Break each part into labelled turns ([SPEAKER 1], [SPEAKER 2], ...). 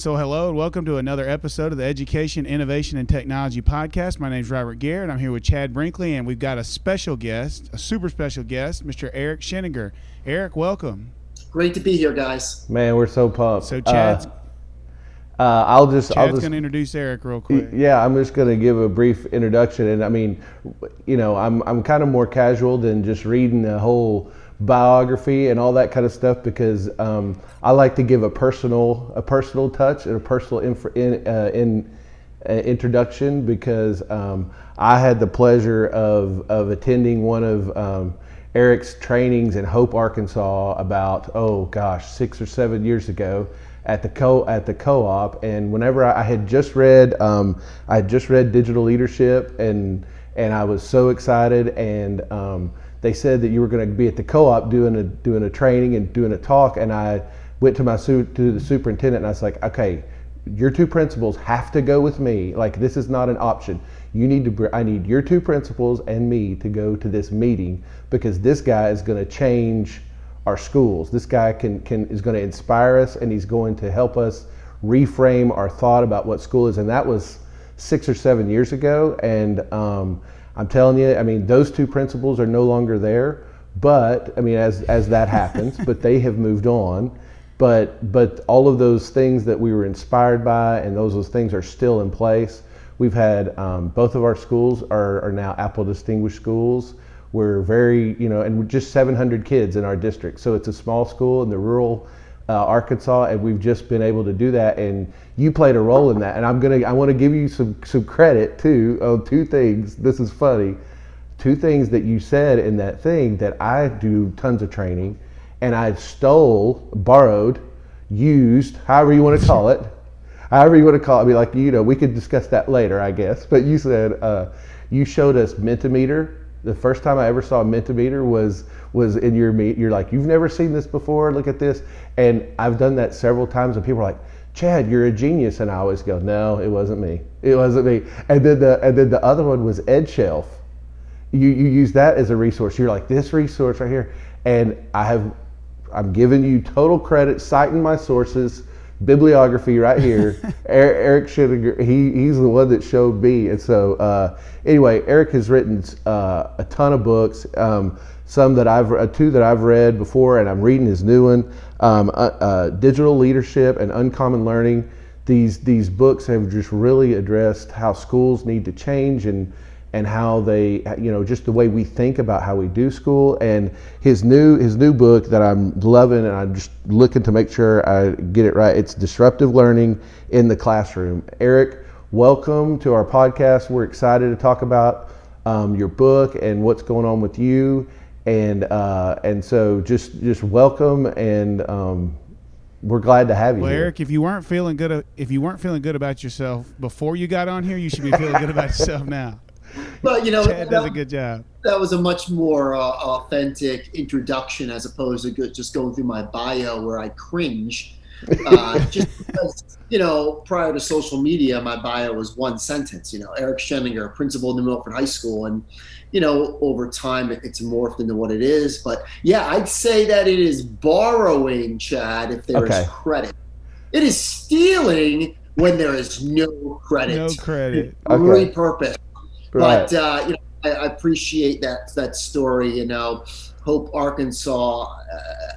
[SPEAKER 1] So hello and welcome to another episode of the Education, Innovation, and Technology Podcast. My name is Robert Garrett. I'm here with Chad Brinkley, and we've got a special guest, a super special guest, Mr. Eric Sheninger. Eric, welcome.
[SPEAKER 2] Great to be here, guys.
[SPEAKER 3] Man, we're so pumped.
[SPEAKER 1] So Chad's
[SPEAKER 3] Chad's
[SPEAKER 1] going to introduce Eric real quick.
[SPEAKER 3] Yeah, I'm just going to give a brief introduction, and I mean, I'm kind of more casual than just reading the whole biography and all that kind of stuff because I like to give a personal touch and a personal introduction because I had the pleasure of attending one of Eric's trainings in Hope, Arkansas about 6 or 7 years ago at the co-op, and whenever I had just read Digital Leadership and I was so excited, and they said that you were going to be at the co-op doing a training and doing a talk, and I went to the superintendent and I was like, okay, your two principals have to go with me. Like, this is not an option. I need your two principals and me to go to this meeting because this guy is going to change our schools. This guy is going to inspire us, and he's going to help us reframe our thought about what school is. And that was 6 or 7 years ago. And I'm telling you, I mean, those two principals are no longer there. But I mean, as that happens, but they have moved on. But all of those things that we were inspired by, and those things are still in place. We've had both of our schools are now Apple Distinguished Schools. We're very, and we're just 700 kids in our district. So it's a small school in the rural Arkansas, and we've just been able to do that. And you played a role in that. And I want to give you some credit too on two things. This is funny. Two things that you said in that thing that I do tons of training, and I borrowed, used, however you want to call it. I mean, like, we could discuss that later, I guess. But you said you showed us Mentimeter. The first time I ever saw a Mentimeter was in your meet. You're like, you've never seen this before. Look at this. And I've done that several times, and people are like, Chad, you're a genius. And I always go, no, it wasn't me. It wasn't me. And then the other one was EdShelf. You use that as a resource. You're like, this resource right here. And I'm giving you total credit, citing my sources, bibliography right here. Eric Sheninger, he's the one that showed me. And so anyway, Eric has written a ton of books, two that I've read before, and I'm reading his new one, Digital Leadership and Uncommon Learning. These books have just really addressed how schools need to change and how they, just the way we think about how we do school. And his new book that I'm loving, and I'm just looking to make sure I get it right, it's Disruptive Learning in the Classroom. Eric, welcome to our podcast. We're excited to talk about your book and what's going on with you. And so just welcome, and we're glad to have you here.
[SPEAKER 1] Eric, if you weren't feeling good about yourself before you got on here, you should be feeling good about yourself now.
[SPEAKER 2] Well,
[SPEAKER 1] Chad does a good job.
[SPEAKER 2] That was a much more authentic introduction as opposed to just going through my bio where I cringe. Just because, prior to social media, my bio was one sentence, Eric Sheninger, principal in the Milford High School. And, over time, it's morphed into what it is. But yeah, I'd say that it is borrowing, Chad, if there is credit. It is stealing when there is no credit.
[SPEAKER 1] No credit.
[SPEAKER 2] Repurpose.
[SPEAKER 3] Right.
[SPEAKER 2] But, I appreciate that story, Hope, Arkansas,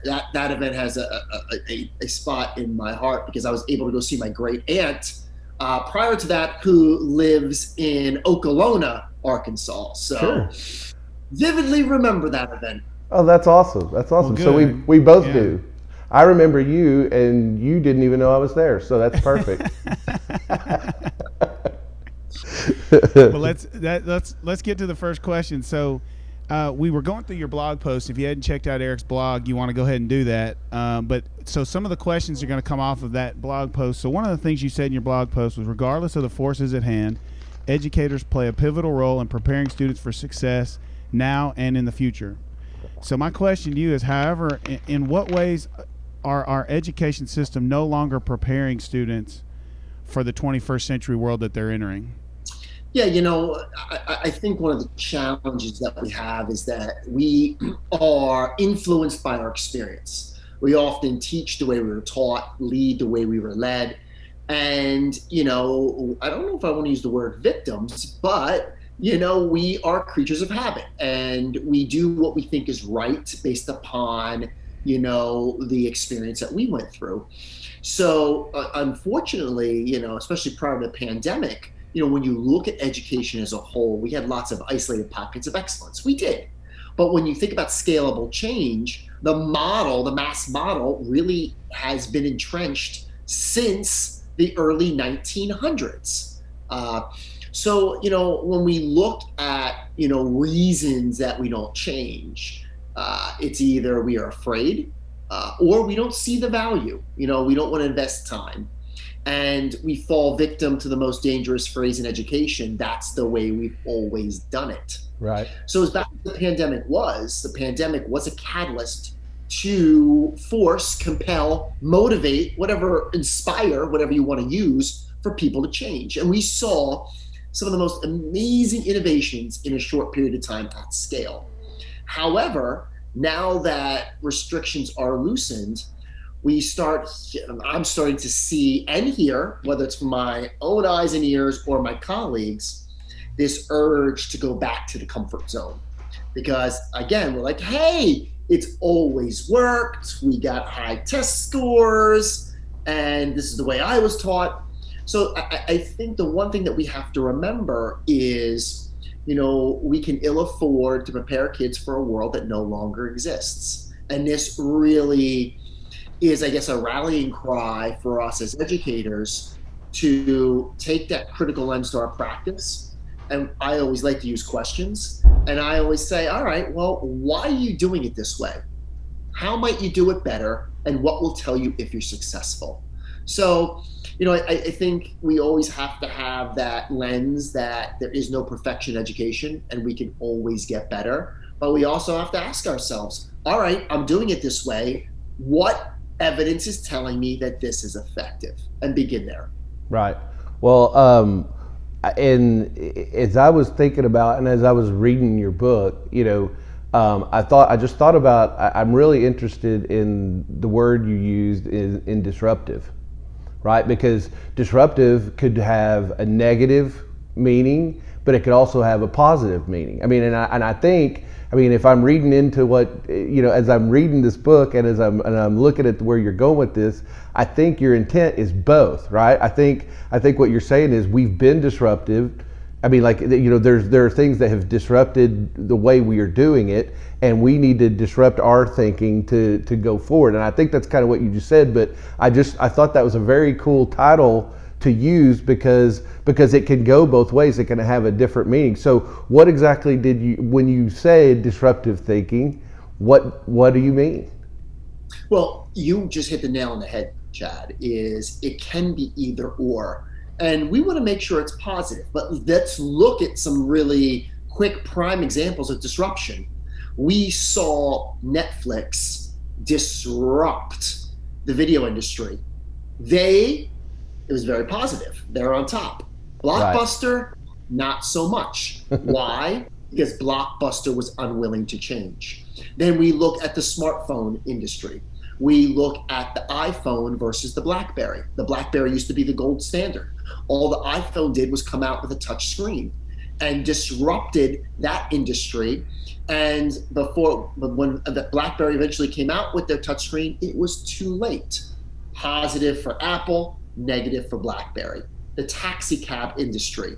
[SPEAKER 2] that event has a spot in my heart because I was able to go see my great aunt prior to that, who lives in Okolona, Arkansas. So
[SPEAKER 3] Sure.
[SPEAKER 2] Vividly remember that event.
[SPEAKER 3] Oh, that's awesome. That's awesome.
[SPEAKER 1] Well,
[SPEAKER 3] so we both do. I remember you, and you didn't even know I was there. So that's perfect.
[SPEAKER 1] Well, let's get to the first question. So we were going through your blog post. If you hadn't checked out Eric's blog, you want to go ahead and do that. But some of the questions are going to come off of that blog post. So one of the things you said in your blog post was, regardless of the forces at hand, educators play a pivotal role in preparing students for success now and in the future. So my question to you is, however, in what ways are our education system no longer preparing students for the 21st century world that they're entering?
[SPEAKER 2] Yeah, I think one of the challenges that we have is that we are influenced by our experience. We often teach the way we were taught, lead the way we were led. And, I don't know if I want to use the word victims, but, we are creatures of habit and we do what we think is right based upon, the experience that we went through. So, unfortunately, especially prior to the pandemic, when you look at education as a whole, we had lots of isolated pockets of excellence. We did. But when you think about scalable change, the mass model, really has been entrenched since the early 1900s. Uh, so, when we look at, reasons that we don't change, it's either we are afraid, or we don't see the value. We don't want to invest time. And we fall victim to the most dangerous phrase in education: that's the way we've always done it.
[SPEAKER 3] Right.
[SPEAKER 2] So, as bad as the pandemic was a catalyst to force, compel, motivate, whatever, inspire, whatever you want to use, for people to change. And we saw some of the most amazing innovations in a short period of time at scale. However, now that restrictions are loosened, I'm starting to see and hear, whether it's from my own eyes and ears or my colleagues, this urge to go back to the comfort zone. Because again, we're like, hey, it's always worked. We got high test scores, and this is the way I was taught. So I think the one thing that we have to remember is, we can ill afford to prepare kids for a world that no longer exists. And this really is, I guess, a rallying cry for us as educators to take that critical lens to our practice. And I always like to use questions. And I always say, all right, well, why are you doing it this way? How might you do it better? And what will tell you if you're successful? So, I think we always have to have that lens that there is no perfection in education and we can always get better. But we also have to ask ourselves, all right, I'm doing it this way. What evidence is telling me that this is effective? And begin there.
[SPEAKER 3] Right. Well, and as I was thinking about, and as I was reading your book, I just thought about, I'm really interested in the word you used in disruptive, right? Because disruptive could have a negative meaning, but it could also have a positive meaning. I mean, and I think, if I'm reading into what, as I'm reading this book and as I'm looking at where you're going with this, I think your intent is both, right? I think what you're saying is we've been disruptive. There are things that have disrupted the way we are doing it, and we need to disrupt our thinking to go forward. And I think that's kind of what you just said, but I thought that was a very cool title to use because it can go both ways. It can have a different meaning. So what exactly when you say disruptive thinking, what do you mean?
[SPEAKER 2] Well, you just hit the nail on the head, Chad, is it can be either or. And we want to make sure it's positive, but let's look at some really quick prime examples of disruption. We saw Netflix disrupt the video industry. It was very positive. They're on top. Blockbuster, right. Not so much. Why? Because Blockbuster was unwilling to change. Then we look at the smartphone industry. We look at the iPhone versus the BlackBerry. The BlackBerry used to be the gold standard. All the iPhone did was come out with a touch screen and disrupted that industry. And when the BlackBerry eventually came out with their touchscreen, it was too late. Positive for Apple, negative for BlackBerry. The taxi cab industry.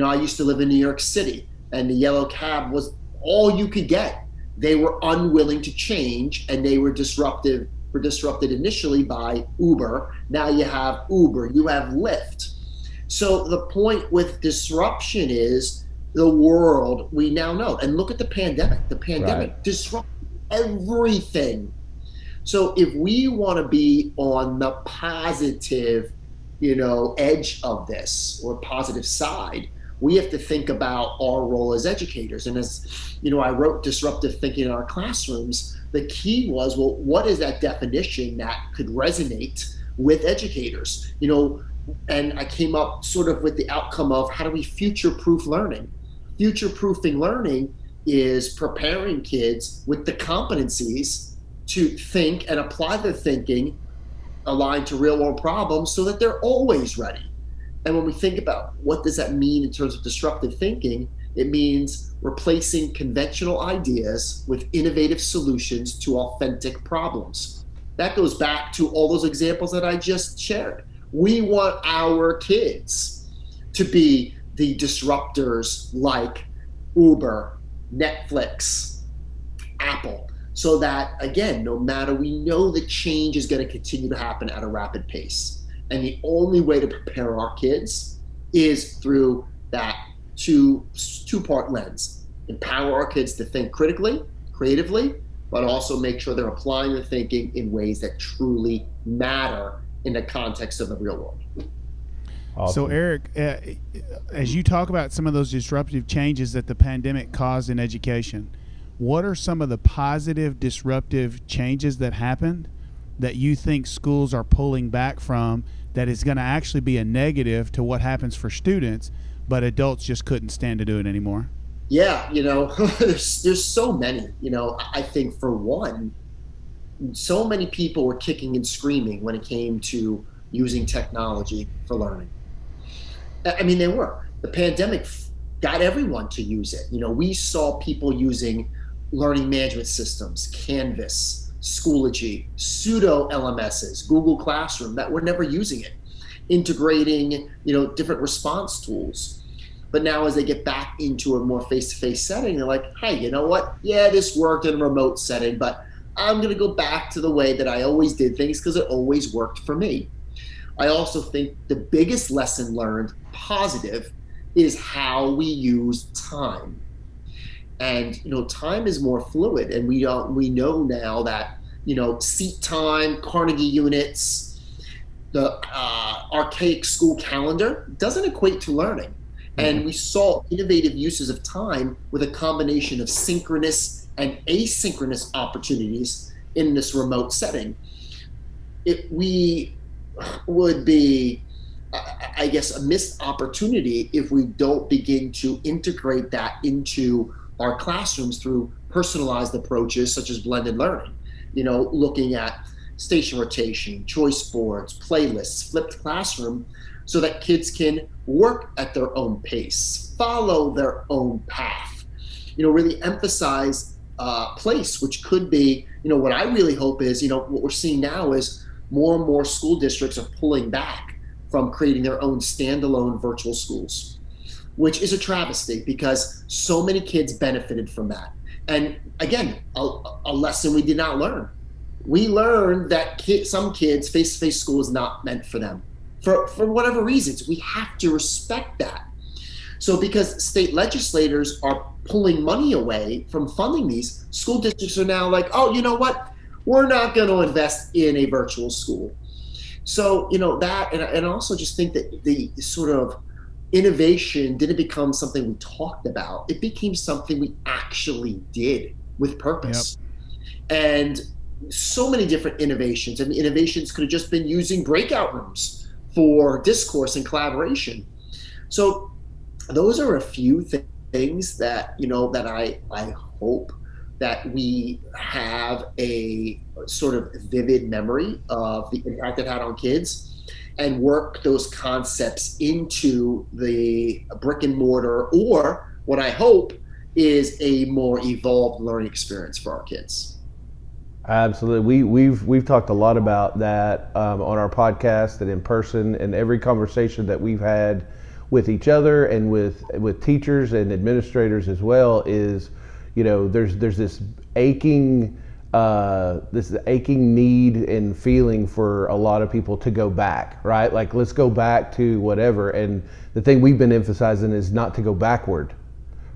[SPEAKER 2] I used to live in New York City, and the yellow cab was all you could get. They were unwilling to change, and they were disrupted initially by Uber. Now you have Uber, you have Lyft. So the point with disruption is the world we now know. And look at the pandemic. The pandemic right. disrupted everything. So if we want to be on the positive, edge of this, or positive side, we have to think about our role as educators. And as I wrote Disruptive Thinking in our classrooms, the key was, well, what is that definition that could resonate with educators? And I came up sort of with the outcome of how do we future-proof learning? Future-proofing learning is preparing kids with the competencies to think and apply their thinking aligned to real world problems so that they're always ready. And when we think about what does that mean in terms of disruptive thinking, it means replacing conventional ideas with innovative solutions to authentic problems. That goes back to all those examples that I just shared. We want our kids to be the disruptors like Uber, Netflix, Apple, so that, again, no matter, we know that change is going to continue to happen at a rapid pace. And the only way to prepare our kids is through that two-part lens. Empower our kids to think critically, creatively, but also make sure they're applying the thinking in ways that truly matter in the context of the real world.
[SPEAKER 3] Awesome.
[SPEAKER 1] So Eric, as you talk about some of those disruptive changes that the pandemic caused in education, what are some of the positive disruptive changes that happened that you think schools are pulling back from that is going to actually be a negative to what happens for students, but adults just couldn't stand to do it anymore?
[SPEAKER 2] Yeah, there's so many. I think, for one, so many people were kicking and screaming when it came to using technology for learning. I mean, they were. The pandemic got everyone to use it. We saw people using learning management systems, Canvas, Schoology, pseudo LMSs, Google Classroom, that were never using it, integrating, different response tools. But now as they get back into a more face-to-face setting, they're like, hey, you know what? Yeah, this worked in a remote setting, but I'm going to go back to the way that I always did things because it always worked for me. I also think the biggest lesson learned, positive, is how we use time. And time is more fluid, and we know now that seat time, Carnegie units, the archaic school calendar doesn't equate to learning. And we saw innovative uses of time with a combination of synchronous and asynchronous opportunities in this remote setting. We would be, I guess, a missed opportunity if we don't begin to integrate that into our classrooms through personalized approaches such as blended learning, looking at station rotation, choice boards, playlists, flipped classroom, so that kids can work at their own pace, follow their own path, really emphasize place, which could be, what I really hope is, what we're seeing now is more and more school districts are pulling back from creating their own standalone virtual schools, which is a travesty because so many kids benefited from that. And again, a lesson we did not learn. We learned that some kids, face-to-face school is not meant for them. For whatever reasons, we have to respect that. So because state legislators are pulling money away from funding these, school districts are now like, oh, you know what? We're not going to invest in a virtual school. So, that, and I also just think that the sort of innovation didn't become something we talked about. It became something we actually did with purpose. Yep. And so many different innovations. And the innovations could have just been using breakout rooms for discourse and collaboration. So those are a few things that, that I hope that we have a sort of vivid memory of the impact it had on kids and work those concepts into the brick and mortar, or what I hope is a more evolved learning experience for our kids.
[SPEAKER 3] Absolutely. We've talked a lot about that on our podcast and in person, and every conversation that we've had with each other and with teachers and administrators as well is, there's this aching need and feeling for a lot of people to go back, right? Like, let's go back to whatever. And the thing we've been emphasizing is not to go backward.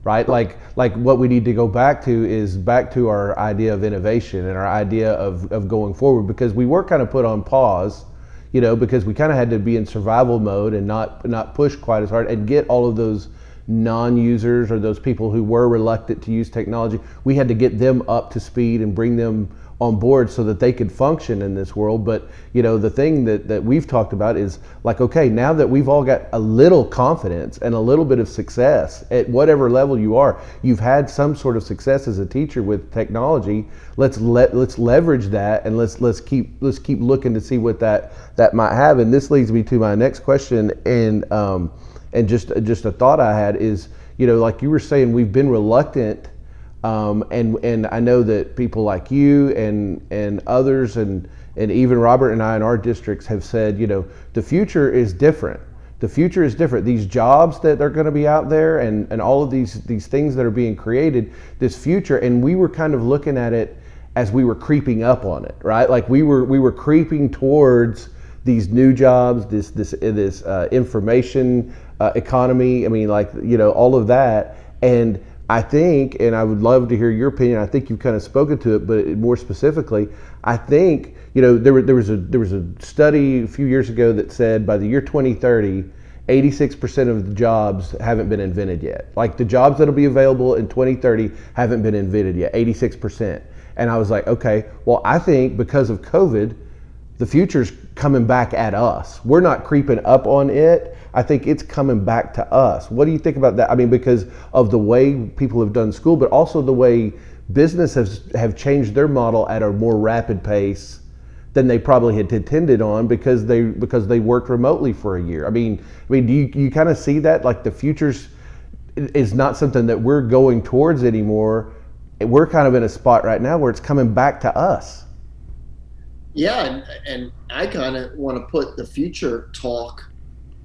[SPEAKER 3] Right? Like what we need to go back to is back to our idea of innovation and our idea of going forward, because we were kind of put on pause, because we kind of had to be in survival mode and not push quite as hard and get all of those non-users or those people who were reluctant to use technology. We had to get them up to speed and bring them on board so that they could function in this world. But the thing that we've talked about is like, okay, now that we've all got a little confidence and a little bit of success at whatever level you are, you've had some sort of success as a teacher with technology. Let's leverage that, and let's keep looking to see what that might have. And this leads me to my next question, and just a thought I had is, like you were saying, we've been reluctant, and I know that people like you and others and even Robert and I in our districts have said, the future is different. The future is different. These jobs that are going to be out there, and all of these things that are being created, this future, and we were kind of looking at it as we were creeping up on it, right? Like we were creeping towards these new jobs, this information economy. I mean, like, all of that. And I think, and I would love to hear your opinion, I think you've kind of spoken to it, but more specifically, I think, there was a study a few years ago that said by the year 2030, 86% of the jobs haven't been invented yet. Like the jobs that'll be available in 2030 haven't been invented yet, 86%. And I was like, okay, well, I think because of COVID, the future's coming back at us. We're not creeping up on it. I think it's coming back to us. What do you think about that? I mean, because of the way people have done school, but also the way businesses have changed their model at a more rapid pace than they probably had intended on because they worked remotely for a year. I mean, do you kind of see that, like the future's is not something that we're going towards anymore? We're kind of in a spot right now where it's coming back to us.
[SPEAKER 2] Yeah, and I kind of want to put the future talk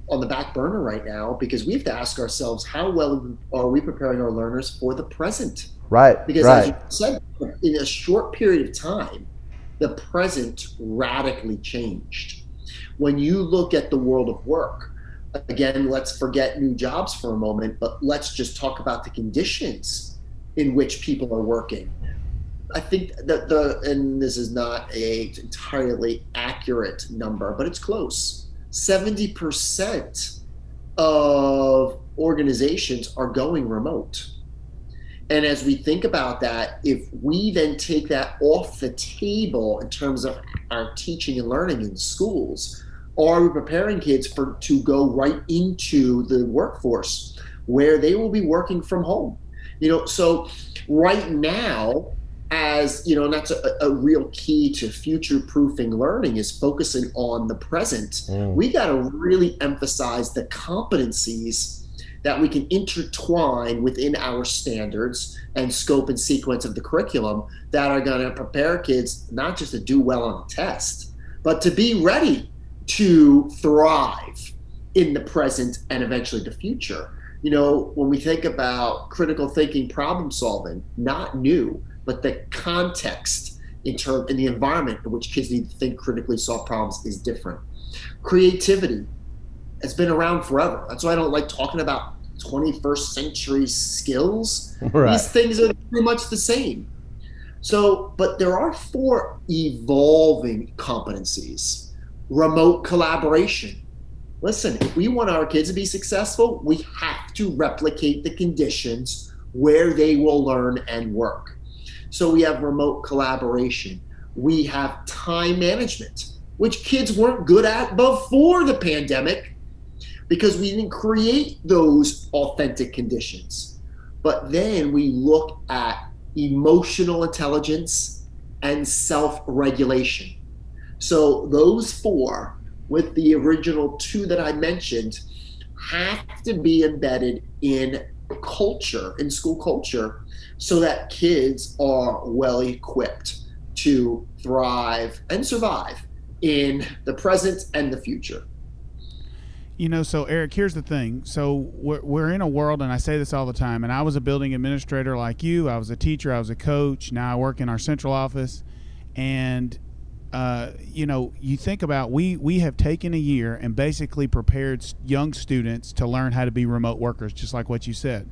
[SPEAKER 2] on the back burner right now, because we have to ask ourselves, how well are we preparing our learners for the present?
[SPEAKER 3] Right.
[SPEAKER 2] Because
[SPEAKER 3] right.
[SPEAKER 2] as you said, in a short period of time, the present radically changed. When you look at the world of work, again, let's forget new jobs for a moment, but let's just talk about the conditions in which people are working. I think that and this is not a entirely accurate number, but it's close. 70% of organizations are going remote. And as we think about that, if we then take that off the table in terms of our teaching and learning in schools, are we preparing kids to go right into the workforce where they will be working from home? So right now, and that's a real key to future-proofing learning, is focusing on the present. We got to really emphasize the competencies that we can intertwine within our standards and scope and sequence of the curriculum that are going to prepare kids not just to do well on a test, but to be ready to thrive in the present and eventually the future. When we think about critical thinking, problem solving, not new, but the context in the environment in which kids need to think critically, solve problems is different. Creativity has been around forever. That's why I don't like talking about 21st century skills. Right. These things are pretty much the same. So, but there are 4 evolving competencies. Remote collaboration. Listen, if we want our kids to be successful, we have to replicate the conditions where they will learn and work. So we have remote collaboration. We have time management, which kids weren't good at before the pandemic because we didn't create those authentic conditions. But then we look at emotional intelligence and self-regulation. So those 4, with the original 2 that I mentioned, have to be embedded in culture, in school culture, so that kids are well equipped to thrive and survive in the present and the future.
[SPEAKER 1] So Eric, here's the thing. So we're in a world, and I say this all the time, and I was a building administrator like you. I was a teacher. I was a coach. Now I work in our central office. And, you think about, we have taken a year and basically prepared young students to learn how to be remote workers, just like what you said.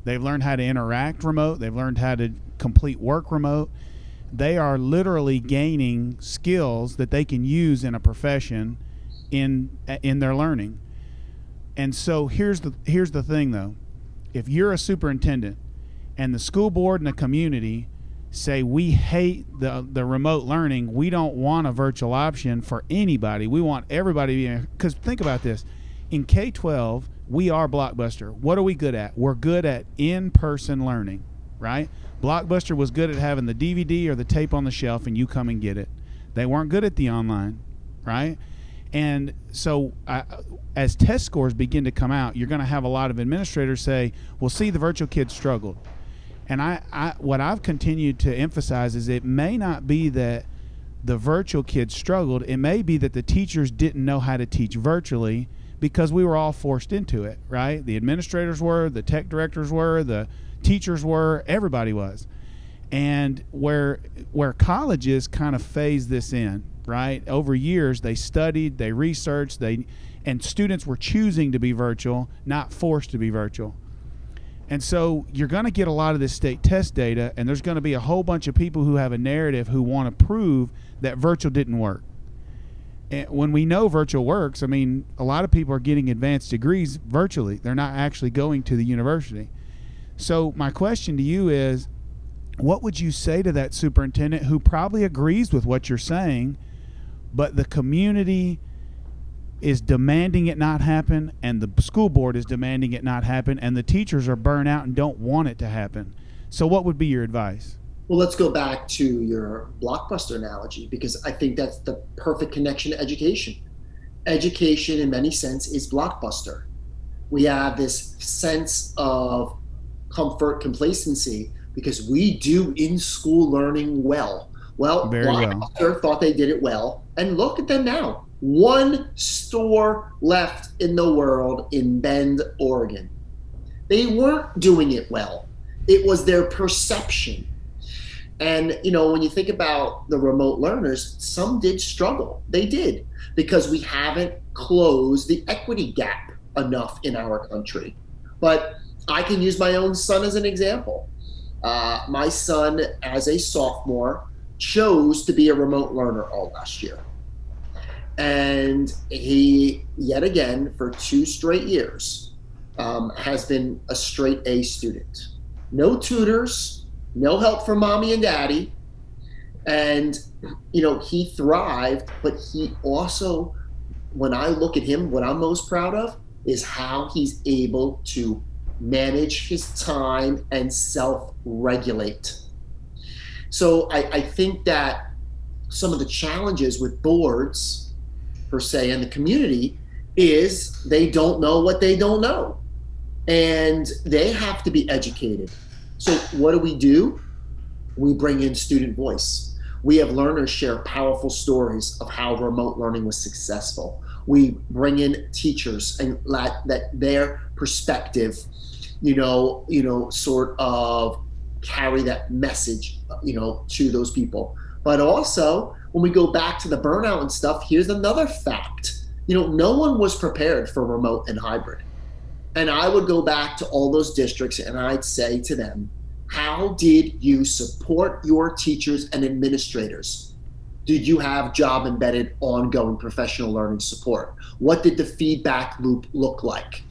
[SPEAKER 1] They've learned how to interact remote. They've learned how to complete work remote. They are literally gaining skills that they can use in a profession in their learning. And so here's the thing, though. If you're a superintendent and the school board and the community say we hate the remote learning. We don't want a virtual option for anybody. We want everybody to be, because think about this. In K-12, we are Blockbuster. What are we good at? We're good at in-person learning, right? Blockbuster was good at having the DVD or the tape on the shelf and you come and get it. They weren't good at the online, right? And so as test scores begin to come out, you're going to have a lot of administrators say, well, see, the virtual kids struggled. And what I've continued to emphasize is it may not be that the virtual kids struggled. It may be that the teachers didn't know how to teach virtually because we were all forced into it, right? The administrators were, the tech directors were, the teachers were, everybody was. And where colleges kind of phased this in, right? Over years, they studied, they researched, and students were choosing to be virtual, not forced to be virtual. And so you're going to get a lot of this state test data, and there's going to be a whole bunch of people who have a narrative who want to prove that virtual didn't work. And when we know virtual works, I mean, a lot of people are getting advanced degrees virtually. They're not actually going to the university. So my question to you is, what would you say to that superintendent who probably agrees with what you're saying, but the community is demanding it not happen, and the school board is demanding it not happen, and the teachers are burnt out and don't want it to happen? So what would be your advice?
[SPEAKER 2] Well, let's go back to your Blockbuster analogy, because I think that's the perfect connection to education. Education, in many sense, is Blockbuster. We have this sense of comfort, complacency, because we do in-school learning well. Well, Blockbuster thought they did it well, and look at them now. One store left in the world in Bend, Oregon. They weren't doing it well. It was their perception. And, you know, when you think about the remote learners, some did struggle. They did, because we haven't closed the equity gap enough in our country. But I can use my own son as an example. My son, as a sophomore, chose to be a remote learner all last year. And he, yet again, for 2 straight years, has been a straight A student. No tutors, no help from mommy and daddy. And, you know, he thrived, but he also, when I look at him, what I'm most proud of is how he's able to manage his time and self-regulate. So I think that some of the challenges with boards, per se, and the community is they don't know what they don't know. And they have to be educated. So what do? We bring in student voice. We have learners share powerful stories of how remote learning was successful. We bring in teachers and let that their perspective, sort of carry that message, to those people. But also, when we go back to the burnout and stuff, here's another fact. No one was prepared for remote and hybrid. And I would go back to all those districts and I'd say to them, how did you support your teachers and administrators? Did you have job embedded ongoing professional learning support? What did the feedback loop look like?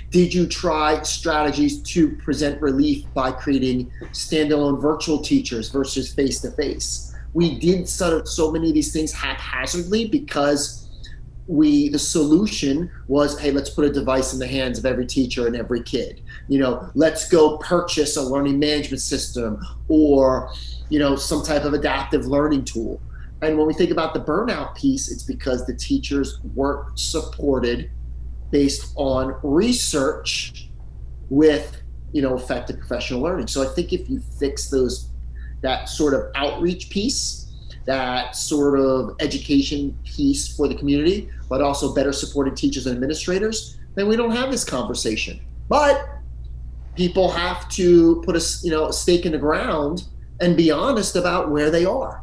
[SPEAKER 2] Did you try strategies to present relief by creating standalone virtual teachers versus face-to-face? We did so many of these things haphazardly because the solution was, hey, let's put a device in the hands of every teacher and every kid. Let's go purchase a learning management system or, some type of adaptive learning tool. And when we think about the burnout piece, it's because the teachers weren't supported based on research with, effective professional learning. So I think if you fix that sort of outreach piece, that sort of education piece for the community, but also better supported teachers and administrators, then we don't have this conversation. But people have to put a stake in the ground and be honest about where they are.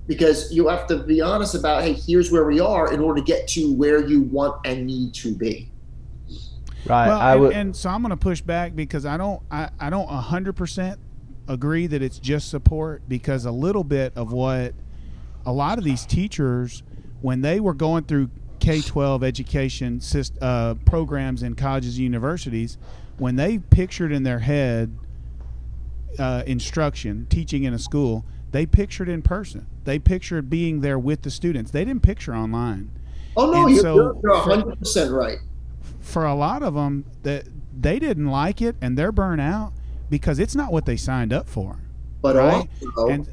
[SPEAKER 2] Because you have to be honest about, hey, here's where we are in order to get to where you want and need to be.
[SPEAKER 3] Right.
[SPEAKER 1] Well, and so I'm going to push back because I don't 100% agree that it's just support, because a little bit of what a lot of these teachers, when they were going through K-12 education programs in colleges and universities, when they pictured in their head instruction, teaching in a school, they pictured in person. They pictured being there with the students. They didn't picture online.
[SPEAKER 2] Oh no,
[SPEAKER 1] And so
[SPEAKER 2] you're 100% right.
[SPEAKER 1] for a lot of them, that they didn't like it and they're burnt out because it's not what they signed up for,
[SPEAKER 2] But
[SPEAKER 1] right?
[SPEAKER 2] also,
[SPEAKER 1] And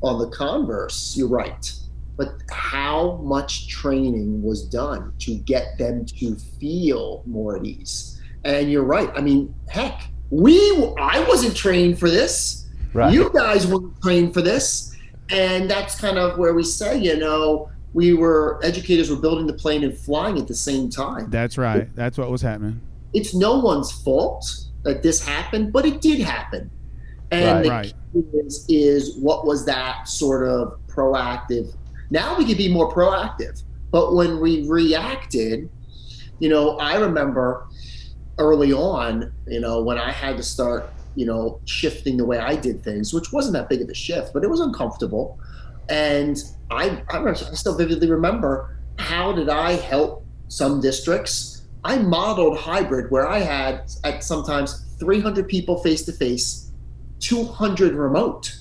[SPEAKER 2] on the converse, you're right. But how much training was done to get them to feel more at ease? And you're right. I mean, heck, I wasn't trained for this.
[SPEAKER 3] Right.
[SPEAKER 2] You guys weren't trained for this. And that's kind of where we say, educators were building the plane and flying at the same time.
[SPEAKER 1] that's right. That's what was happening.
[SPEAKER 2] It's no one's fault that this happened, but it did happen. And
[SPEAKER 1] Right.
[SPEAKER 2] the key is what was that sort of proactive? Now we could be more proactive. But when we reacted, I remember early on, when I had to start, shifting the way I did things, which wasn't that big of a shift, but it was uncomfortable. And I still vividly remember, how did I help some districts? I modeled hybrid where I had at sometimes 300 people face to face, 200 remote.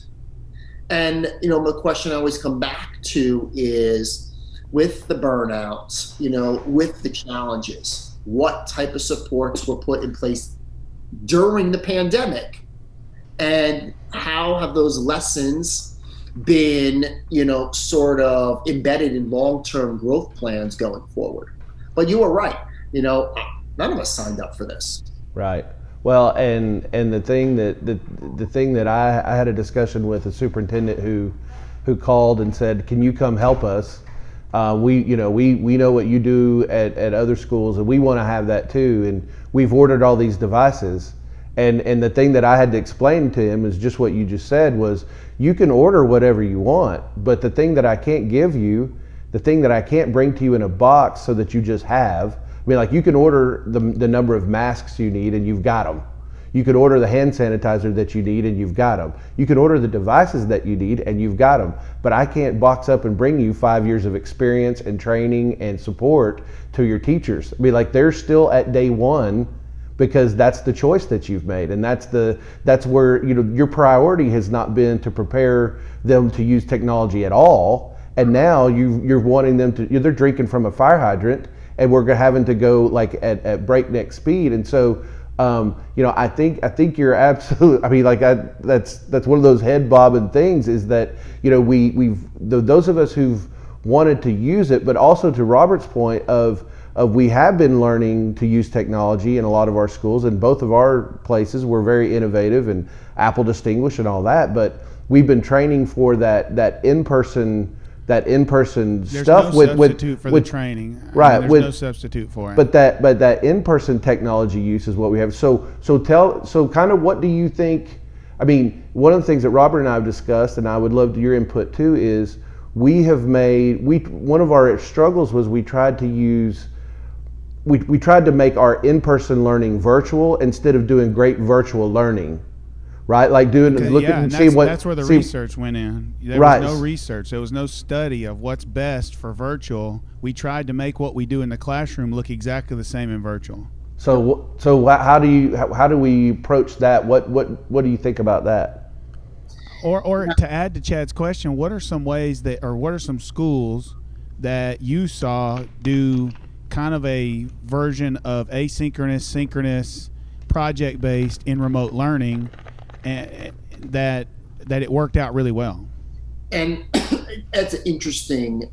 [SPEAKER 2] And, the question I always come back to is, with the burnouts, with the challenges, what type of supports were put in place during the pandemic? And how have those lessons been, sort of embedded in long-term growth plans going forward? But you were right. None of us signed up for this.
[SPEAKER 3] Right. Well, and the thing that I had a discussion with a superintendent who called and said, "Can you come help us? We know what you do at other schools, and we want to have that too. And we've ordered all these devices." And the thing that I had to explain to him is just what you just said, was you can order whatever you want, but the thing that I can't give you, the thing that I can't bring to you in a box so that you just have, I mean, like, you can order the number of masks you need and you've got them. You could order the hand sanitizer that you need and you've got them. You can order the devices that you need and you've got them. But I can't box up and bring you 5 years of experience and training and support to your teachers. I mean, like, they're still at day one, because that's the choice that you've made, and that's where your priority has not been to prepare them to use technology at all, and now you're wanting them to. They're drinking from a fire hydrant, and we're having to go like at breakneck speed, and so I think you're absolutely. I mean, like, that's one of those head bobbing things, is that those of us who've wanted to use it, but also to Robert's point of we have been learning to use technology in a lot of our schools, and both of our places were very innovative and Apple distinguished and all that, but we've been training for that in-person
[SPEAKER 1] There's
[SPEAKER 3] stuff
[SPEAKER 1] no substitute for the training.
[SPEAKER 3] Right.
[SPEAKER 1] There's no substitute for it.
[SPEAKER 3] But that in-person technology use is what we have. So kind of what do you think? I mean, one of the things that Robert and I have discussed, and I would love your input too, is one of our struggles was we tried to make our in-person learning virtual instead of doing great virtual learning, right? Like
[SPEAKER 1] that's where the research went in. There
[SPEAKER 3] right.
[SPEAKER 1] was no research. There was no study of what's best for virtual. We tried to make what we do in the classroom look exactly the same in virtual.
[SPEAKER 3] So how do we approach that? What do you think about that?
[SPEAKER 1] Or to add to Chad's question, what are some ways what are some schools that you saw do kind of a version of asynchronous, synchronous, project-based in remote learning, and that it worked out really well?
[SPEAKER 2] And that's an interesting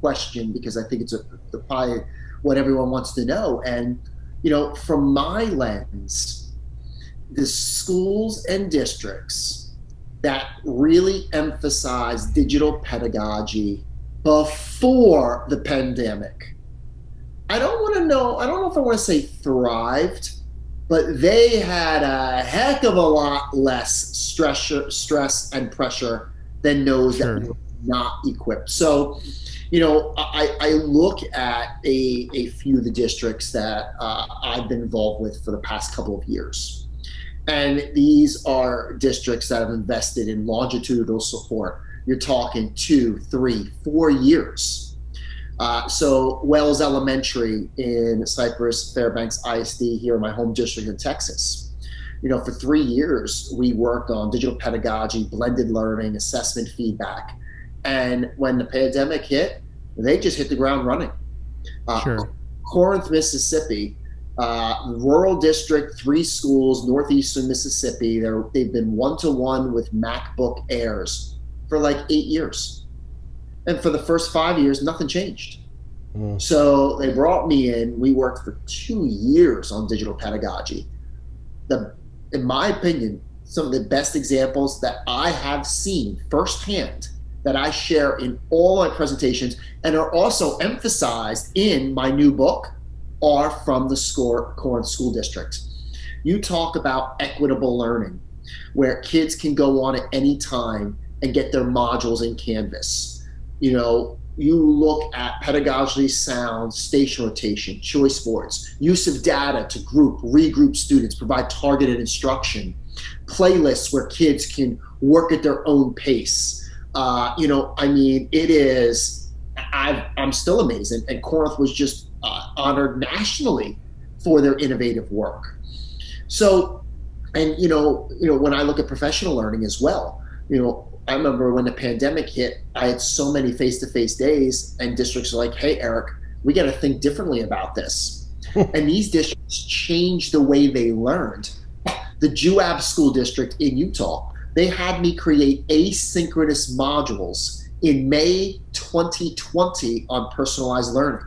[SPEAKER 2] question, because I think it's probably what everyone wants to know. And from my lens, the schools and districts that really emphasize digital pedagogy before the pandemic, I don't know if I want to say thrived, but they had a heck of a lot less stress and pressure than those
[SPEAKER 1] Sure.
[SPEAKER 2] that were not equipped. So, I look at a few of the districts that I've been involved with for the past couple of years. And these are districts that have invested in longitudinal support. You're talking 2, 3, 4 years. So Wells Elementary in Cypress Fairbanks ISD here in my home district in Texas. For 3 years, we worked on digital pedagogy, blended learning, assessment feedback. And when the pandemic hit, they just hit the ground running. Uh,
[SPEAKER 1] Sure.
[SPEAKER 2] Corinth, Mississippi, rural district, 3 schools, northeastern Mississippi. They've been one-to-one with MacBook Airs for like 8 years. And for the first 5 years, nothing changed. So they brought me in. We worked for 2 years on digital pedagogy. In my opinion, some of the best examples that I have seen firsthand that I share in all my presentations and are also emphasized in my new book are from the Corinth School District. You talk about equitable learning, where kids can go on at any time and get their modules in Canvas. You look at pedagogically sound station rotation, choice boards, use of data to regroup students, provide targeted instruction, playlists where kids can work at their own pace. It is, I'm still amazed. And Corinth was just honored nationally for their innovative work. So, and when I look at professional learning as well, I remember when the pandemic hit, I had so many face-to-face days, and districts are like, hey, Eric, we got to think differently about this. And these districts changed the way they learned. The JUAB school district in Utah, they had me create asynchronous modules in May 2020 on personalized learning.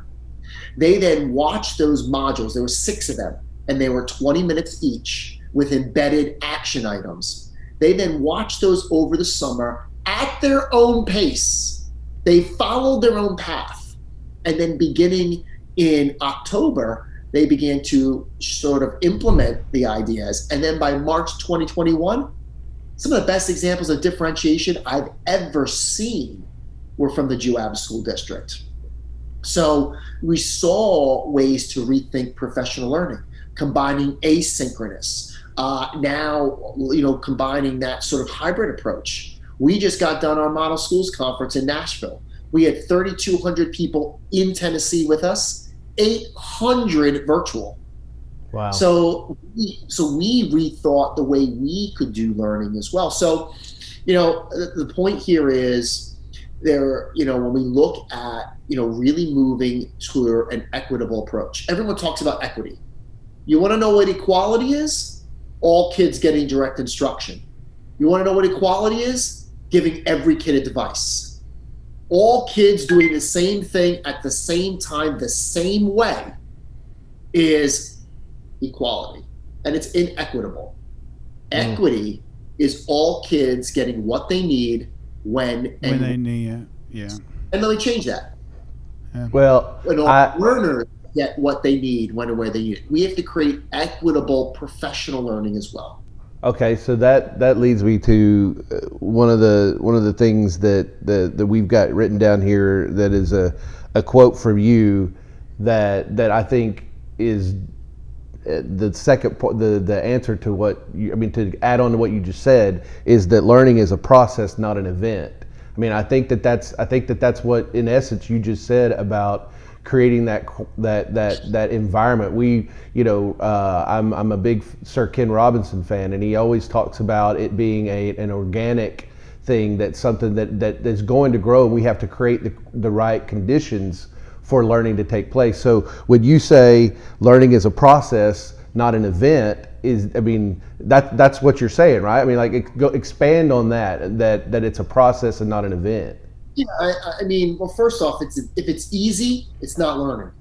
[SPEAKER 2] They then watched those modules. There were 6 of them, and they were 20 minutes each with embedded action items. They then watched those over the summer at their own pace. They followed their own path. And then beginning in October, they began to sort of implement the ideas. And then by March 2021, some of the best examples of differentiation I've ever seen were from the JUAB school district. So we saw ways to rethink professional learning, combining asynchronous, combining that sort of hybrid approach. We just got done our Model Schools Conference in Nashville. We had 3,200 people in Tennessee with us, 800 virtual.
[SPEAKER 3] Wow.
[SPEAKER 2] So we rethought the way we could do learning as well. So, the point here is when we look at, really moving to an equitable approach. Everyone talks about equity. You want to know what equality is? All kids getting direct instruction. You want to know what equality is? Giving every kid a device. All kids doing the same thing at the same time, the same way, is equality. And it's inequitable. Equity is all kids getting what they need when
[SPEAKER 1] they need it. Yeah.
[SPEAKER 2] And let me change that.
[SPEAKER 1] Yeah.
[SPEAKER 3] Well,
[SPEAKER 2] when all learners get what they need when and where they need it. We have to create equitable professional learning as well.
[SPEAKER 3] Okay, so that leads me to one of the things that we've got written down here that is a quote from you that I think is the second part, the answer to to add on to what you just said, is that learning is a process, not an event. I think that's what in essence you just said about creating that environment. I'm a big Sir Ken Robinson fan, and he always talks about it being an organic thing, that's something that is going to grow, and we have to create the right conditions for learning to take place. So when you say learning is a process, not an event, that's what you're saying, right? Expand on that it's a process and not an event.
[SPEAKER 2] Yeah, well, first off, if it's easy, it's not learning.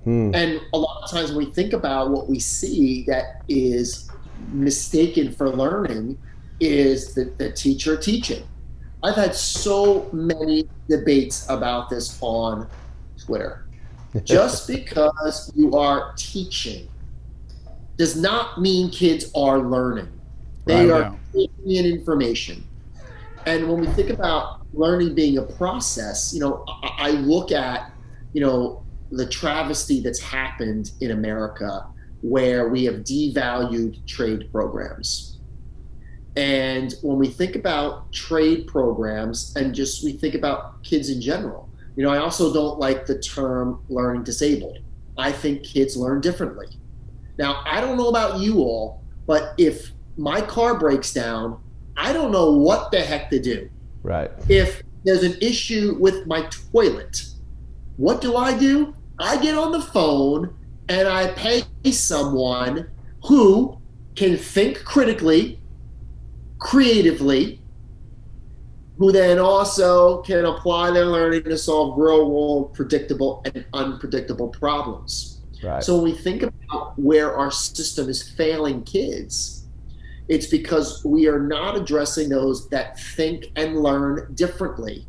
[SPEAKER 2] And a lot of times when we think about what we see that is mistaken for learning is the teacher teaching. I've had so many debates about this on Twitter. Just because you are teaching does not mean kids are learning. They are taking in information. And when we think about learning being a process, I look at, the travesty that's happened in America where we have devalued trade programs. And when we think about trade programs and we think about kids in general, I also don't like the term learning disabled. I think kids learn differently. Now, I don't know about you all, but if my car breaks down, I don't know what the heck to do.
[SPEAKER 3] Right.
[SPEAKER 2] If there's an issue with my toilet, what do? I get on the phone and I pay someone who can think critically, creatively, who then also can apply their learning to solve real world predictable and unpredictable problems.
[SPEAKER 3] Right.
[SPEAKER 2] So when we think about where our system is failing kids, it's because we are not addressing those that think and learn differently.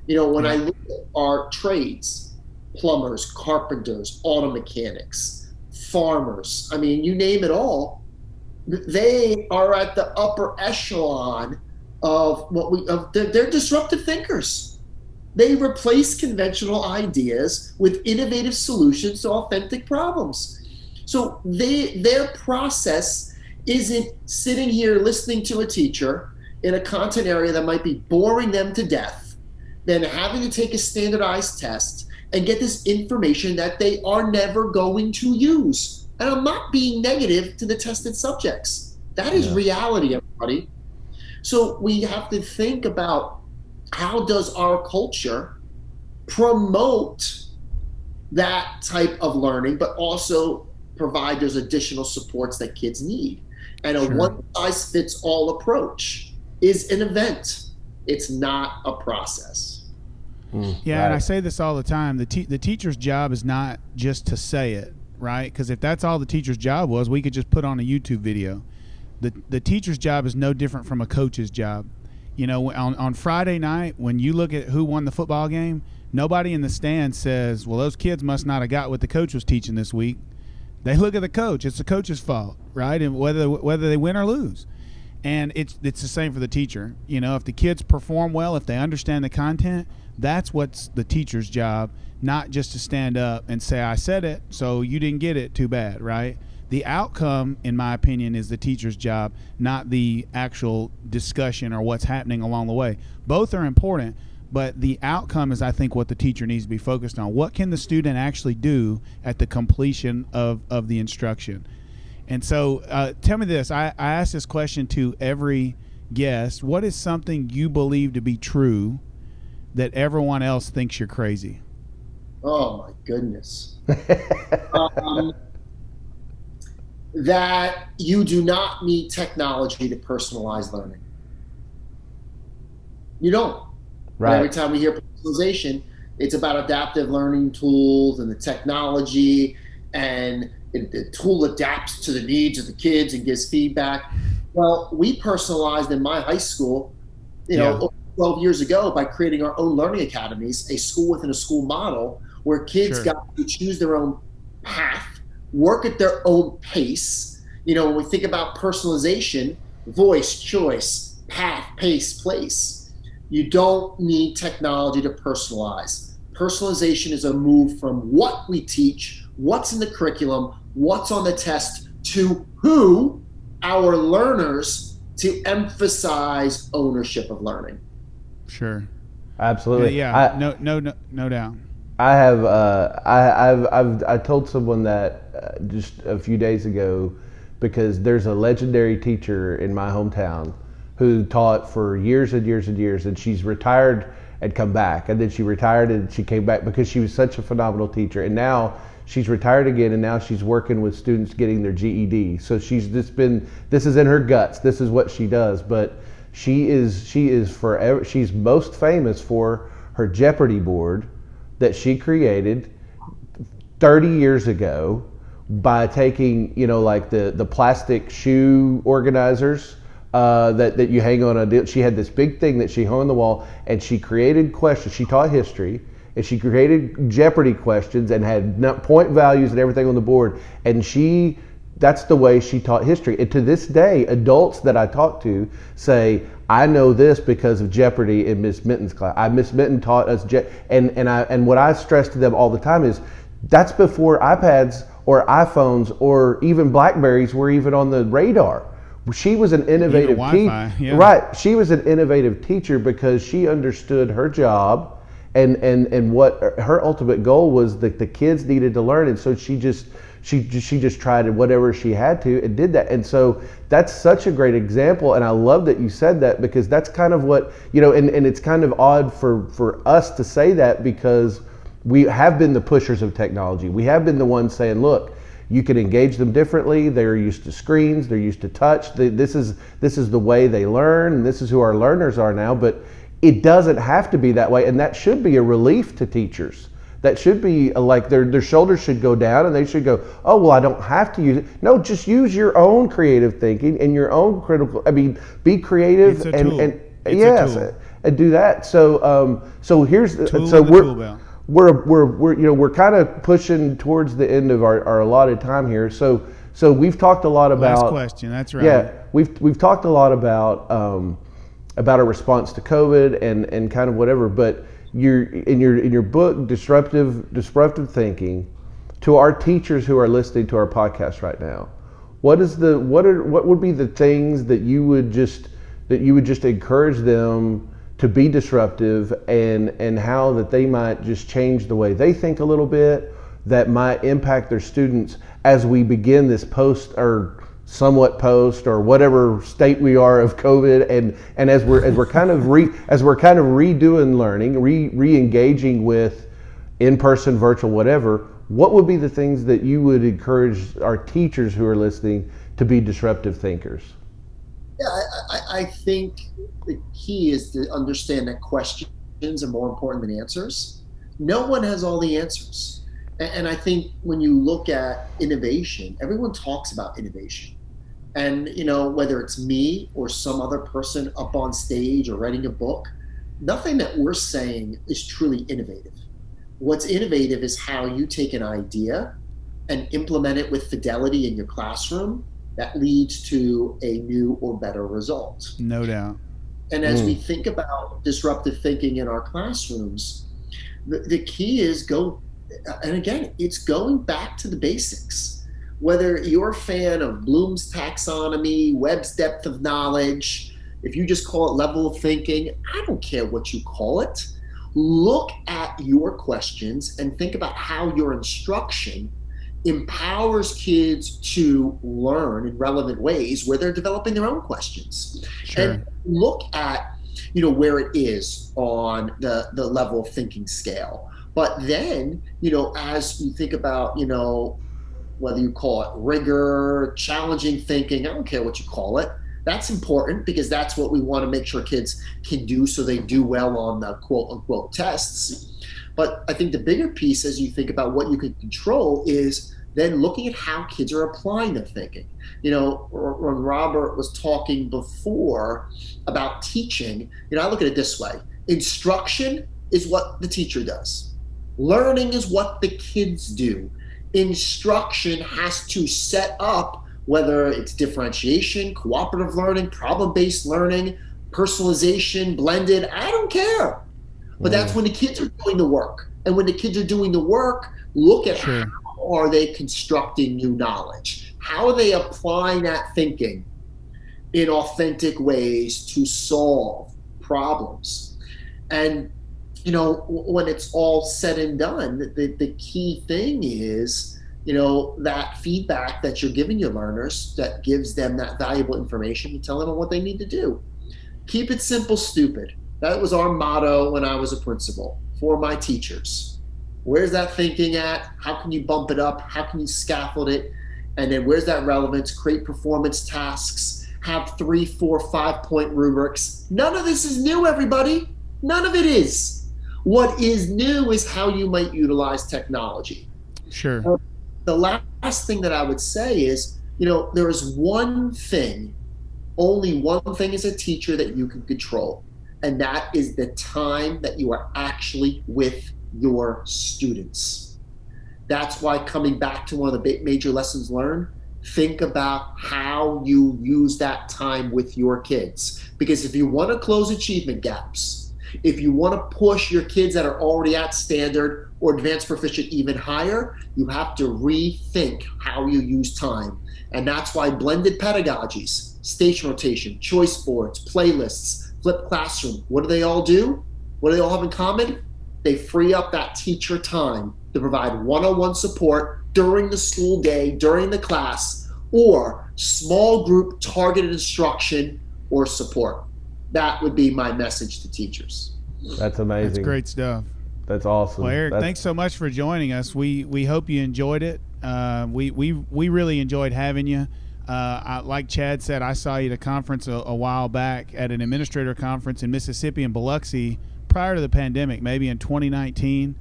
[SPEAKER 2] When I look at our trades, plumbers, carpenters, auto mechanics, farmers, I mean, you name it all, they are at the upper echelon of they're disruptive thinkers. They replace conventional ideas with innovative solutions to authentic problems. So their process isn't sitting here listening to a teacher in a content area that might be boring them to death, then having to take a standardized test and get this information that they are never going to use. And I'm not being negative to the tested subjects. That is reality, everybody. So we have to think about, how does our culture promote that type of learning, but also provide those additional supports that kids need? And a one-size-fits-all approach is an event. It's not a process.
[SPEAKER 1] Yeah, and I say this all the time. The teacher's job is not just to say it, right? Because if that's all the teacher's job was, we could just put on a YouTube video. The teacher's job is no different from a coach's job. On Friday night, when you look at who won the football game, nobody in the stand says, well, those kids must not have got what the coach was teaching this week. They look at the coach. It's the coach's fault, right? And whether they win or lose. And it's the same for the teacher. If the kids perform well, if they understand the content, that's what's the teacher's job, not just to stand up and say, I said it, so you didn't get it, too bad, right? The outcome, in my opinion, is the teacher's job, not the actual discussion or what's happening along the way. Both are important, but the outcome is, I think, what the teacher needs to be focused on. What can the student actually do at the completion of the instruction? And so tell me this. I ask this question to every guest. What is something you believe to be true that everyone else thinks you're crazy?
[SPEAKER 2] Oh, my goodness. That you do not need technology to personalize learning. You don't. Right. Every time we hear personalization, it's about adaptive learning tools and the technology, and the tool adapts to the needs of the kids and gives feedback. Well, we personalized in my high school, 12 years ago by creating our own learning academies, a school within a school model where kids got to choose their own path, work at their own pace. When we think about personalization, voice, choice, path, pace, place, you don't need technology to personalize. Personalization is a move from what we teach, what's in the curriculum, what's on the test, to who, our learners, to emphasize ownership of learning.
[SPEAKER 1] Sure.
[SPEAKER 3] Absolutely.
[SPEAKER 1] No doubt.
[SPEAKER 3] I have I told someone that just a few days ago, because there's a legendary teacher in my hometown who taught for years and years and years, and she's retired and come back, and then she retired and she came back because she was such a phenomenal teacher, and now she's retired again, and now she's working with students getting their GED. So this is in her guts. This is what she does. But she is forever. She's most famous for her Jeopardy board that she created 30 years ago by taking, like the plastic shoe organizers that you hang on a deal. She had this big thing that she hung on the wall, and she created questions. She taught history, and she created Jeopardy questions and had point values and everything on the board. And that's the way she taught history. And to this day, adults that I talk to say, I know this because of Jeopardy in Miss Minton's class. Miss Minton taught us and what I stress to them all the time is, that's before iPads or iPhones or even Blackberries were even on the radar. She was an innovative teacher. Right. She was an innovative teacher because she understood her job and what her ultimate goal was, that the kids needed to learn. And so she just she just tried whatever she had to and did that. And so that's such a great example, and I love that you said that, because that's kind of what, and it's kind of odd for us to say that, because we have been the pushers of technology. We have been the ones saying, look, you can engage them differently. They're used to screens. They're used to touch. This is the way they learn, and this is who our learners are now. But it doesn't have to be that way, and that should be a relief to teachers. That should be like their shoulders should go down, and they should go, oh, well, I don't have to use it. No, just use your own creative thinking and your own critical. I mean, be creative and yes, and do that. So here's so we're kind of pushing towards the end of our allotted time here. So we've talked a lot about
[SPEAKER 1] last question. That's right.
[SPEAKER 3] Yeah, we've talked a lot about our response to COVID and kind of whatever. But in your book, Disruptive Thinking, to our teachers who are listening to our podcast right now, what would be the things that you would just encourage them to be disruptive, and how that they might just change the way they think a little bit, that might impact their students as we begin this post or somewhat post or whatever state we are of COVID, and as we're kind of redoing learning, re-engaging with in-person, virtual, whatever. What would be the things that you would encourage our teachers who are listening to be disruptive thinkers?
[SPEAKER 2] Yeah, I think the key is to understand that questions are more important than answers. No one has all the answers. And I think when you look at innovation, everyone talks about innovation. And, whether it's me or some other person up on stage or writing a book, nothing that we're saying is truly innovative. What's innovative is how you take an idea and implement it with fidelity in your classroom that leads to a new or better result.
[SPEAKER 1] No doubt.
[SPEAKER 2] And as we think about disruptive thinking in our classrooms, the key is it's going back to the basics. Whether you're a fan of Bloom's taxonomy, Webb's depth of knowledge, if you just call it level of thinking, I don't care what you call it. Look at your questions and think about how your instruction empowers kids to learn in relevant ways where they're developing their own questions.
[SPEAKER 1] Sure.
[SPEAKER 2] And look at, where it is on the level of thinking scale. But then, as you think about, whether you call it rigor, challenging thinking, I don't care what you call it. That's important because that's what we want to make sure kids can do so they do well on the quote unquote tests. But I think the bigger piece as you think about what you can control is then looking at how kids are applying their thinking. When Robert was talking before about teaching, I look at it this way. Instruction is what the teacher does. Learning is what the kids do. Instruction has to set up, whether it's differentiation, cooperative learning, problem-based learning, personalization, blended, I don't care. But that's when the kids are doing the work. And when the kids are doing the work, look at how are they constructing new knowledge? How are they applying that thinking in authentic ways to solve problems? And, when it's all said and done, the key thing is, that feedback that you're giving your learners that gives them that valuable information to tell them what they need to do. Keep it simple, stupid. That was our motto when I was a principal for my teachers. Where's that thinking at? How can you bump it up? How can you scaffold it? And then where's that relevance? Create performance tasks, have 3, 4, 5-point rubrics. None of this is new, everybody. None of it is. What is new is how you might utilize technology.
[SPEAKER 1] Sure.
[SPEAKER 2] The last thing that I would say is, there is one thing, only one thing as a teacher that you can control. And that is the time that you are actually with your students. That's why, coming back to one of the major lessons learned, think about how you use that time with your kids. Because if you want to close achievement gaps, if you want to push your kids that are already at standard or advanced proficient even higher, you have to rethink how you use time. And that's why blended pedagogies, station rotation, choice boards, playlists, flipped classroom, what do they all do? What do they all have in common? They free up that teacher time to provide one-on-one support during the school day, during the class, or small group targeted instruction or support. That would be my message to teachers.
[SPEAKER 3] That's amazing.
[SPEAKER 1] That's great stuff.
[SPEAKER 3] That's awesome.
[SPEAKER 1] Well, Eric, thanks so much for joining us. We hope you enjoyed it. We really enjoyed having you. Like Chad said, I saw you at a conference a while back at an administrator conference in Mississippi in Biloxi prior to the pandemic, maybe in 2019.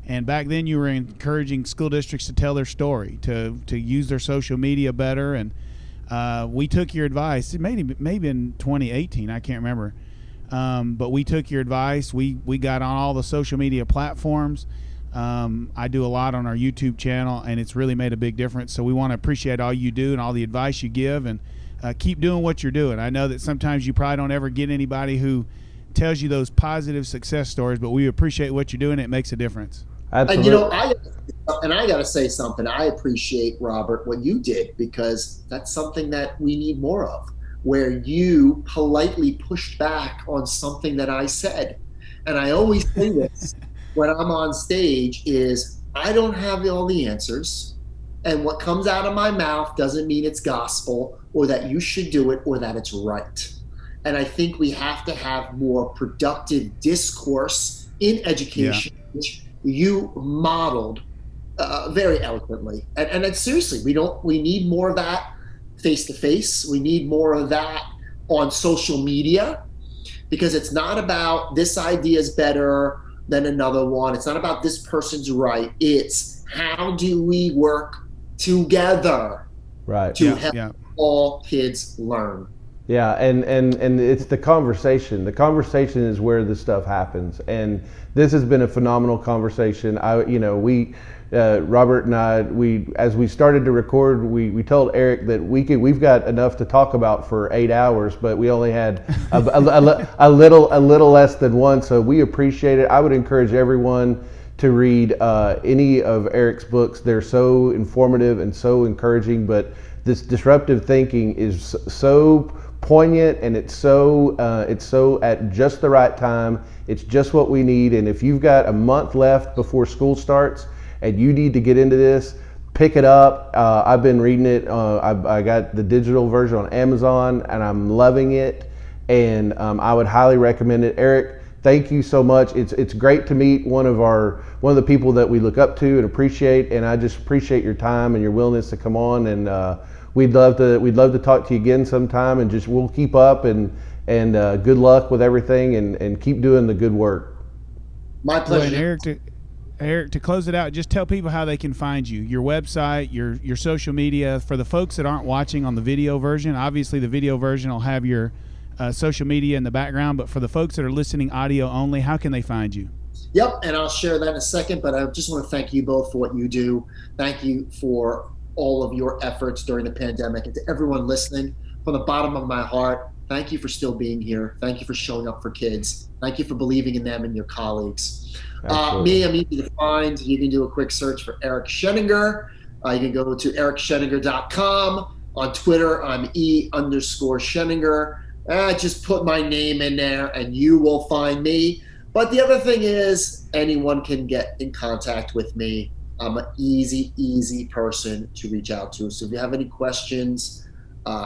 [SPEAKER 1] And back then you were encouraging school districts to tell their story, to use their social media better. And we took your advice. Maybe in 2018, I can't remember. But we took your advice. We got on all the social media platforms. I do a lot on our YouTube channel, and it's really made a big difference. So we want to appreciate all you do and all the advice you give, and keep doing what you're doing. I know that sometimes you probably don't ever get anybody who tells you those positive success stories, but we appreciate what you're doing. It makes a difference.
[SPEAKER 3] Absolutely.
[SPEAKER 2] And I got to say something. I appreciate, Robert, what you did, because that's something that we need more of, where you politely pushed back on something that I said. And I always say this when I'm on stage is I don't have all the answers. And what comes out of my mouth doesn't mean it's gospel or that you should do it or that it's right. And I think we have to have more productive discourse in education, which you modeled very eloquently. And seriously, we need more of that face-to-face. We need more of that on social media, because it's not about this idea is better than another one. It's not about this person's right. It's how do we work together to help all kids learn.
[SPEAKER 3] Yeah, and it's the conversation. The conversation is where this stuff happens, and this has been a phenomenal conversation. Robert and I, as we started to record, we told Eric that we've got enough to talk about for 8 hours, but we only had a little less than one. So we appreciate it. I would encourage everyone to read any of Eric's books. They're so informative and so encouraging. But this disruptive thinking is so poignant, and it's so at just the right time. It's just what we need. And if you've got a month left before school starts and you need to get into this, pick it up. I've been reading it. I got the digital version on Amazon, and I'm loving it. And I would highly recommend it. Eric, thank you so much. It's great to meet one of the people that we look up to and appreciate. And I just appreciate your time and your willingness to come on. And we'd love to talk to you again sometime. And we'll keep up, and good luck with everything, and keep doing the good work.
[SPEAKER 2] My pleasure.
[SPEAKER 1] Well, Eric, to close it out, just tell people how they can find you, your website, your social media. For the folks that aren't watching on the video version, obviously the video version will have your social media in the background, but for the folks that are listening audio only, how can they find you?
[SPEAKER 2] Yep, and I'll share that in a second, but I just want to thank you both for what you do. Thank you for all of your efforts during the pandemic, and to everyone listening, from the bottom of my heart, thank you for still being here. Thank you for showing up for kids. Thank you for believing in them and your colleagues. Me, I'm easy to find. You can do a quick search for Eric Sheninger. You can go to ericsheninger.com. On Twitter, I'm E_Sheninger. Just put my name in there and you will find me. But the other thing is, anyone can get in contact with me. I'm an easy person to reach out to. So if you have any questions,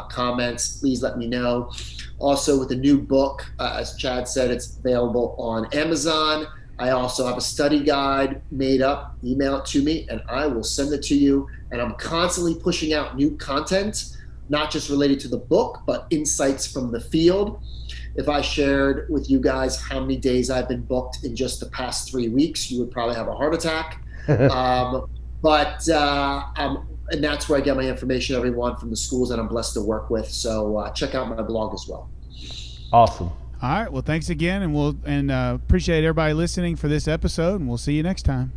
[SPEAKER 2] comments, please let me know. Also, with the new book, as Chad said, it's available on Amazon. I also have a study guide made up. Email it to me and I will send it to you. And I'm constantly pushing out new content, not just related to the book, but insights from the field. If I shared with you guys how many days I've been booked in just the past 3 weeks, you would probably have a heart attack. And that's where I get my information, everyone, from the schools that I'm blessed to work with. So check out my blog as well.
[SPEAKER 3] Awesome.
[SPEAKER 1] All right. Well, thanks again, and appreciate everybody listening for this episode, and we'll see you next time.